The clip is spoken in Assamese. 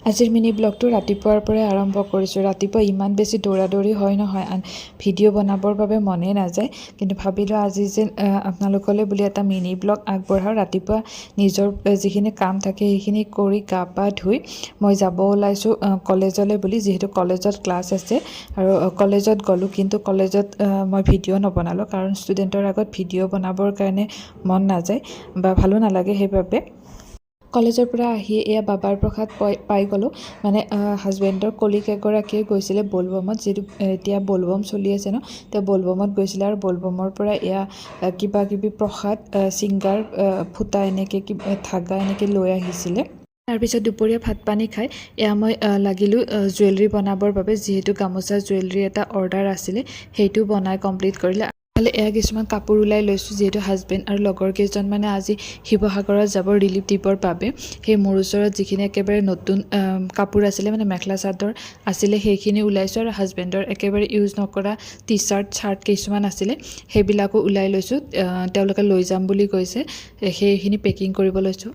আজিৰ মিনি ব্লগটো ৰাতিপুৱাৰ পৰাই আৰম্ভ কৰিছোঁ। ৰাতিপুৱা ইমান বেছি দৌৰাদৌৰি হয় নহয়, ভিডিঅ' বনাবৰ বাবে মনেই নাযায়, কিন্তু ভাবিলোঁ আজি যেন আপোনালোকলৈ বুলি এটা মিনি ব্লগ আগবঢ়াওঁ। ৰাতিপুৱা নিজৰ যিখিনি কাম থাকে সেইখিনি কৰি গা পা ধুই মই যাব ওলাইছোঁ কলেজলৈ বুলি, যিহেতু কলেজত ক্লাছ আছে আৰু কলেজত গ'লোঁ। কিন্তু কলেজত মই ভিডিঅ' নবনালোঁ, কাৰণ ষ্টুডেণ্টৰ আগত ভিডিঅ' বনাবৰ কাৰণে মন নাযায় বা ভালো নালাগে। সেইবাবে কলেজৰ পৰা আহি এয়া বাবাৰ প্ৰসাদ পাই গ'লোঁ। মানে হাজবেণ্ডৰ কলিগ এগৰাকীয়ে গৈছিলে বলবমত, যিহেতু এতিয়া বলবম চলি আছে ন, তেওঁ বলবমত গৈছিলে আৰু বলবমৰ পৰা এয়া কিবা কিবি প্ৰসাদ, চিংগাৰ, ফুটা এনেকৈ ধাগা এনেকৈ লৈ আহিছিলে। তাৰপিছত দুপৰীয়া ভাত পানী খাই এয়া মই লাগিলোঁ জুৱেলাৰী বনাবৰ বাবে, যিহেতু গামোচা জুৱেলাৰী এটা অৰ্ডাৰ আছিলে, সেইটো বনাই কমপ্লিট কৰিলে। এয়া কিছুমান কাপোৰ ওলাই লৈছোঁ, যিহেতু হাজবেণ্ড আৰু লগৰ কেইজনমানে আজি শিৱসাগৰত যাব ৰিলিফ দিবৰ বাবে। সেই মোৰ ওচৰত যিখিনি একেবাৰে নতুন কাপোৰ আছিলে, মানে মেখেলা চাদৰ আছিলে, সেইখিনি ওলাইছোঁ। আৰু হাজবেণ্ডৰ একেবাৰে ইউজ নকৰা টি চাৰ্ট চাৰ্ট কিছুমান আছিলে, সেইবিলাকো ওলাই লৈছোঁ। তেওঁলোকে লৈ যাম বুলি কৈছে, সেইখিনি পেকিং কৰিব লৈছোঁ।